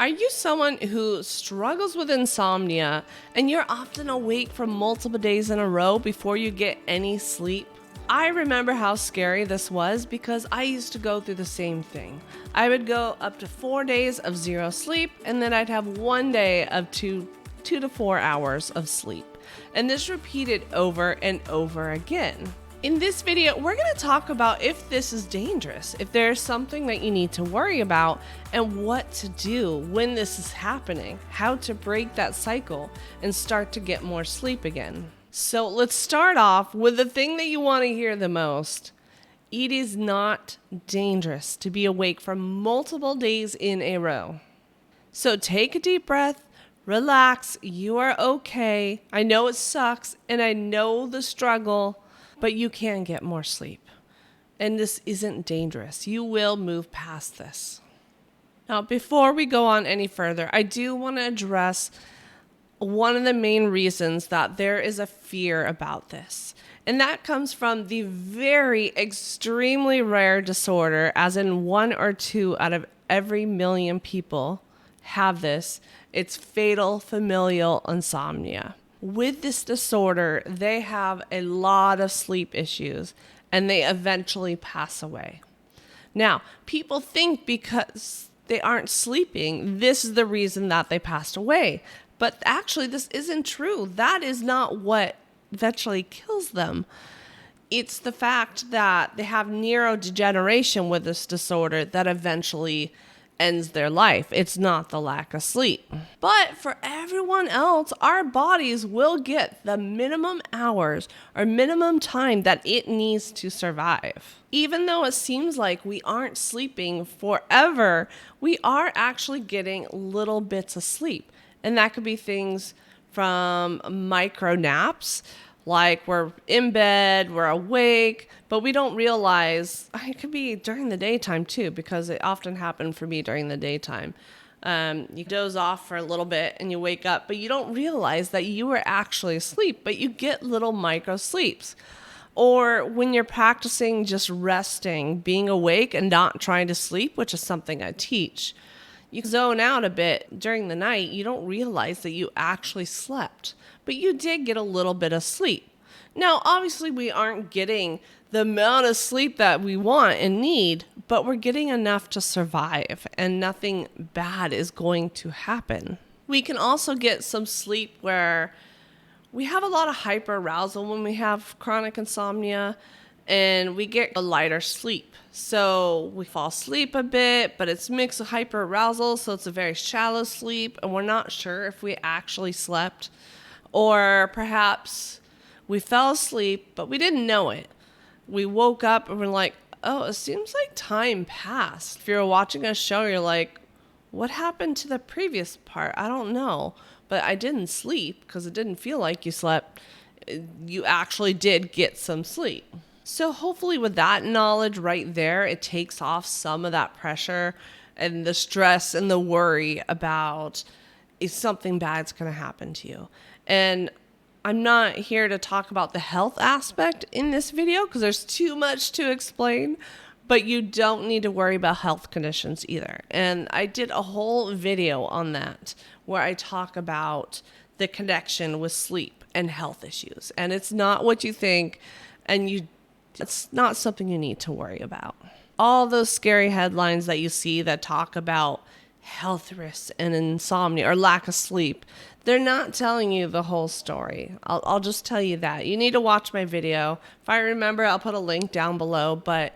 Are you someone who struggles with insomnia and you're often awake for multiple days in a row before you get any sleep? I remember how scary this was because I used to go through the same thing. I would go up to 4 days of zero sleep, and then I'd have 1 day of 2 to 4 hours of sleep. And this repeated over and over again. In this video, we're going to talk about if this is dangerous, if there's something that you need to worry about, and what to do when this is happening, how to break that cycle and start to get more sleep again. So let's start off with the thing that you want to hear the most. It is not dangerous to be awake for multiple days in a row. So take a deep breath, relax, you are okay. I know it sucks and I know the struggle, but you can get more sleep. And this isn't dangerous. You will move past this. Now, before we go on any further, I do want to address one of the main reasons that there is a fear about this. And that comes from the very extremely rare disorder, as in 1 or 2 out of every million people have this. It's fatal familial insomnia. With this disorder, they have a lot of sleep issues and they eventually pass away. Now, people think because they aren't sleeping, this is the reason that they passed away. But actually, this isn't true. That is not what eventually kills them. It's the fact that they have neurodegeneration with this disorder that eventually ends their life. It's not the lack of sleep. But for everyone else, our bodies will get the minimum hours or minimum time that it needs to survive. Even though it seems like we aren't sleeping forever, we are actually getting little bits of sleep. And that could be things from micro naps, like we're in bed, we're awake, but we don't realize. It could be during the daytime too, because it often happened for me during the daytime. You doze off for a little bit and you wake up, but you don't realize that you were actually asleep, but you get little micro sleeps. Or when you're practicing just resting, being awake and not trying to sleep, which is something I teach. You zone out a bit during the night, you don't realize that you actually slept, but you did get a little bit of sleep. Now, obviously, we aren't getting the amount of sleep that we want and need, but we're getting enough to survive, and nothing bad is going to happen. We can also get some sleep where we have a lot of hyperarousal when we have chronic insomnia, and we get a lighter sleep. So we fall asleep a bit, but it's mixed with hyperarousal, so it's a very shallow sleep, and we're not sure if we actually slept. Or perhaps we fell asleep, but we didn't know it. We woke up and we're like, oh, it seems like time passed. If you're watching a show, you're like, what happened to the previous part? I don't know, but I didn't sleep because it didn't feel like you slept. You actually did get some sleep. So hopefully with that knowledge right there, it takes off some of that pressure and the stress and the worry about if something bad's going to happen to you. And I'm not here to talk about the health aspect in this video because there's too much to explain, but you don't need to worry about health conditions either. And I did a whole video on that where I talk about the connection with sleep and health issues. And it's not what you think, and it's not something you need to worry about. All those scary headlines that you see that talk about health risks and insomnia or lack of sleep, they're not telling you the whole story. I'll just tell you that. You need to watch my video. If I remember, I'll put a link down below, but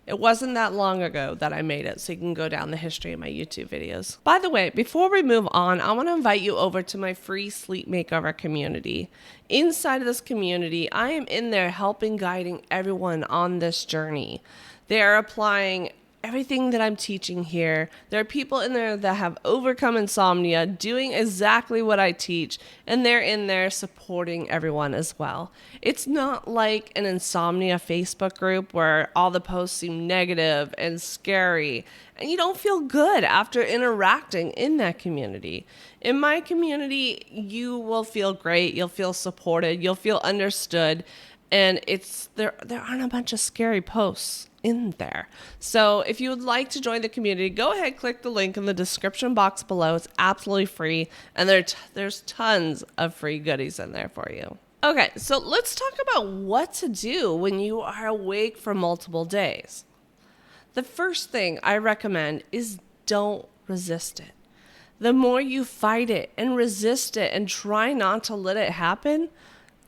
it wasn't that long ago that I made it, so you can go down the history of my YouTube videos. By the way, before we move on, I want to invite you over to my free sleep makeover community. Inside of this community, I am in there helping, guiding everyone on this journey. They are applying everything that I'm teaching here. There are people in there that have overcome insomnia, doing exactly what I teach, and they're in there supporting everyone as well. It's not like an insomnia Facebook group where all the posts seem negative and scary, and you don't feel good after interacting in that community. In my community, you will feel great, you'll feel supported, you'll feel understood, and there aren't a bunch of scary posts in there. So if you would like to join the community, go ahead, click the link in the description box below. It's absolutely free, and there's tons of free goodies in there for you. Okay, so let's talk about what to do when you are awake for multiple days. The first thing I recommend is don't resist it. The more you fight it and resist it and try not to let it happen,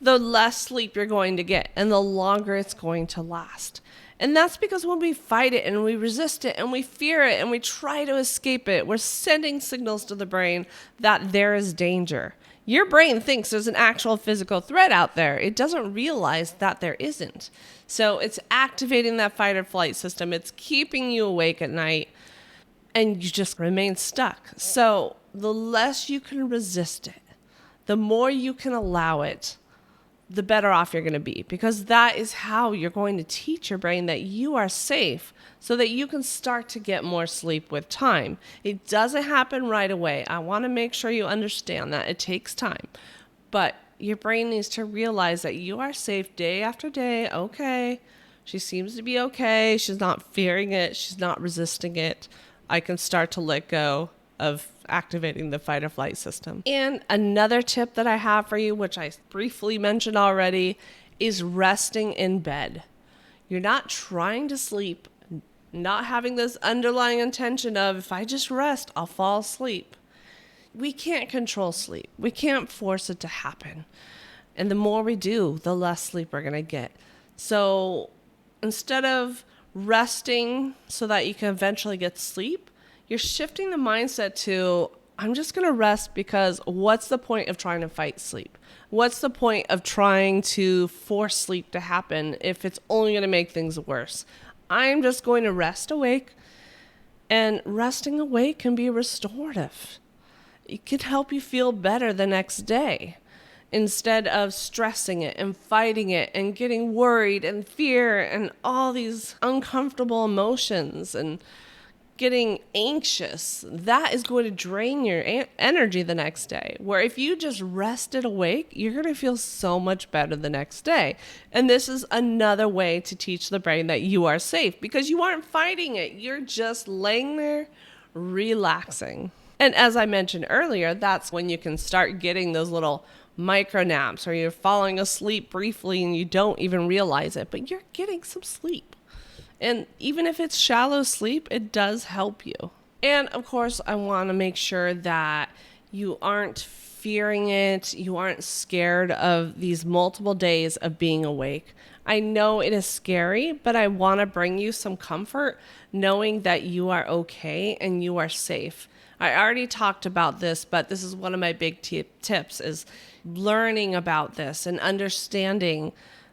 the less sleep you're going to get and the longer it's going to last. And that's because when we fight it and we resist it and we fear it and we try to escape it, we're sending signals to the brain that there is danger. Your brain thinks there's an actual physical threat out there. It doesn't realize that there isn't. So it's activating that fight or flight system. It's keeping you awake at night, and you just remain stuck. So the less you can resist it, the more you can allow it, the better off you're going to be, because that is how you're going to teach your brain that you are safe so that you can start to get more sleep with time. It doesn't happen right away. I want to make sure you understand that it takes time, but your brain needs to realize that you are safe day after day. Okay, she seems to be okay. She's not fearing it. She's not resisting it. I can start to let go of activating the fight or flight system. And another tip that I have for you, which I briefly mentioned already, is resting in bed. You're not trying to sleep, not having this underlying intention of, if I just rest, I'll fall asleep. We can't control sleep. We can't force it to happen. And the more we do, the less sleep we're going to get. So instead of resting so that you can eventually get sleep, you're shifting the mindset to, I'm just going to rest because what's the point of trying to fight sleep? What's the point of trying to force sleep to happen if it's only going to make things worse? I'm just going to rest awake, and resting awake can be restorative. It can help you feel better the next day instead of stressing it and fighting it and getting worried and fear and all these uncomfortable emotions and getting anxious. That is going to drain your energy the next day. Where if you just rested awake, you're going to feel so much better the next day. And this is another way to teach the brain that you are safe because you aren't fighting it. You're just laying there relaxing. And as I mentioned earlier, that's when you can start getting those little micro naps or you're falling asleep briefly and you don't even realize it, but you're getting some sleep. And even if it's shallow sleep, it does help you. And of course, I want to make sure that you aren't fearing it. You aren't scared of these multiple days of being awake. I know it is scary, but I want to bring you some comfort knowing that you are okay and you are safe. I already talked about this, but this is one of my big tips is learning about this and understanding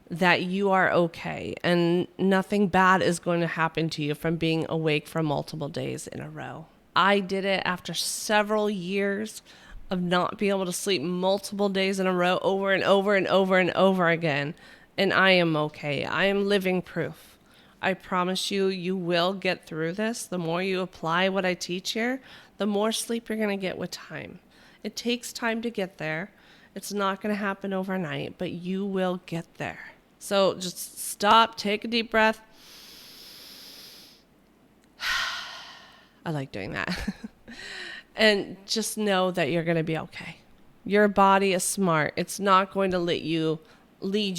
that you are okay and nothing bad is going to happen to you from being awake for multiple days in a row. I did it after several years of not being able to sleep multiple days in a row over and over and over and over again. And I am okay. I am living proof. I promise you, you will get through this. The more you apply what I teach here, the more sleep you're going to get with time. It takes time to get there. It's not going to happen overnight, but you will get there. So just stop, take a deep breath. I like doing that. And just know that you're going to be okay. Your body is smart. It's not going to lead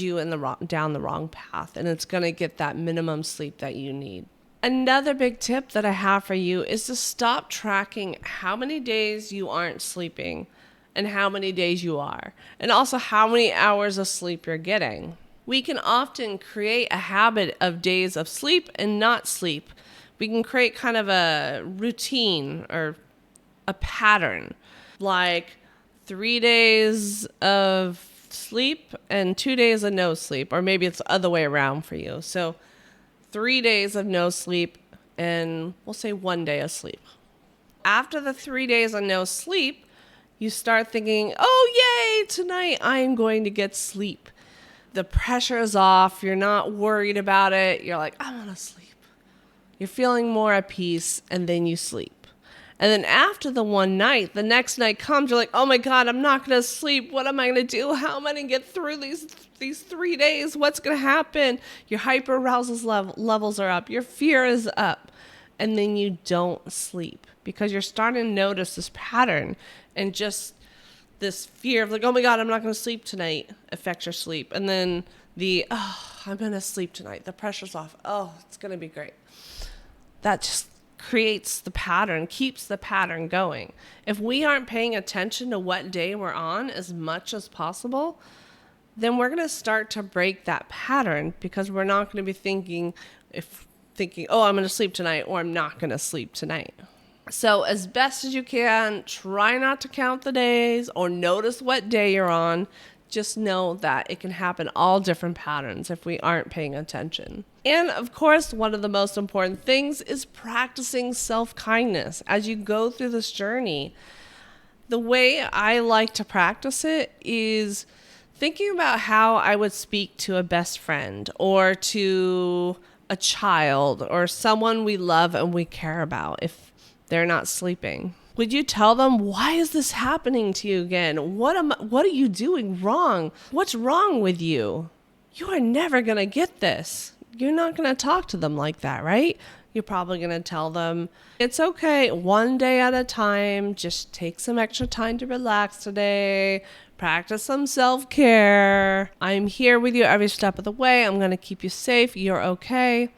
you in down the wrong path, and it's going to get that minimum sleep that you need. Another big tip that I have for you is to stop tracking how many days you aren't sleeping and how many days you are, and also how many hours of sleep you're getting. We can often create a habit of days of sleep and not sleep. We can create kind of a routine or a pattern, like 3 days of sleep and 2 days of no sleep, or maybe it's the other way around for you. So 3 days of no sleep and we'll say 1 day of sleep. After the 3 days of no sleep, you start thinking, oh, yay, tonight I'm going to get sleep. The pressure is off. You're not worried about it. You're like, I want to sleep. You're feeling more at peace, and then you sleep. And then after the one night, the next night comes, you're like, oh my God, I'm not going to sleep. What am I going to do? How am I going to get through these 3 days? What's going to happen? Your hyperarousal levels are up. Your fear is up. And then you don't sleep because you're starting to notice this pattern, and just this fear of like, oh my God, I'm not going to sleep tonight affects your sleep. And then I'm going to sleep tonight. The pressure's off. Oh, it's going to be great. That just creates the pattern, keeps the pattern going. If we aren't paying attention to what day we're on as much as possible, then we're going to start to break that pattern, because we're not going to be thinking, oh, I'm going to sleep tonight, or I'm not going to sleep tonight. So as best as you can, try not to count the days or notice what day you're on. Just know that it can happen all different patterns if we aren't paying attention. And of course, one of the most important things is practicing self-kindness as you go through this journey. The way I like to practice it is thinking about how I would speak to a best friend or to a child or someone we love and we care about if they're not sleeping. Would you tell them, why is this happening to you again? What are you doing wrong? What's wrong with you? You are never going to get this. You're not going to talk to them like that, right? You're probably going to tell them, it's okay, one day at a time. Just take some extra time to relax today. Practice some self-care. I'm here with you every step of the way. I'm going to keep you safe. You're okay.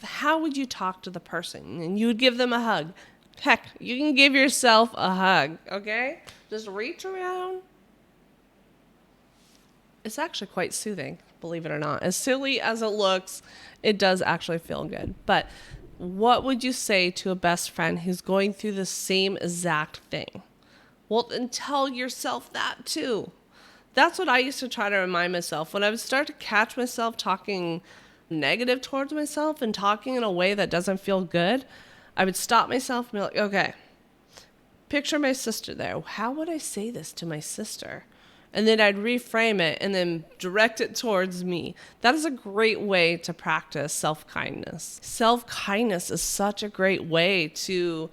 How would you talk to the person? And you would give them a hug. Heck, you can give yourself a hug, okay? Just reach around. It's actually quite soothing, believe it or not. As silly as it looks, it does actually feel good. But what would you say to a best friend who's going through the same exact thing? Well, then tell yourself that too. That's what I used to try to remind myself. When I would start to catch myself talking negative towards myself and talking in a way that doesn't feel good, I would stop myself and be like, okay, picture my sister there. How would I say this to my sister? And then I'd reframe it and then direct it towards me. That is a great way to practice self-kindness. Self-kindness is such a great way to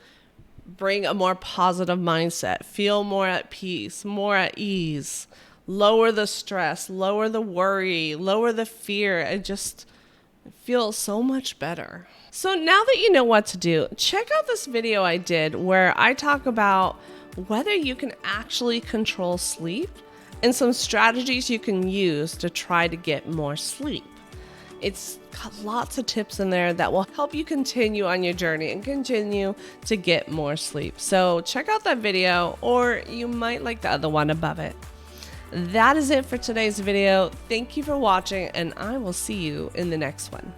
bring a more positive mindset, feel more at peace, more at ease, lower the stress, lower the worry, lower the fear, and just feel so much better. So now that you know what to do, check out this video I did where I talk about whether you can actually control sleep and some strategies you can use to try to get more sleep. It's got lots of tips in there that will help you continue on your journey and continue to get more sleep. So check out that video, or you might like the other one above it. That is it for today's video. Thank you for watching, and I will see you in the next one.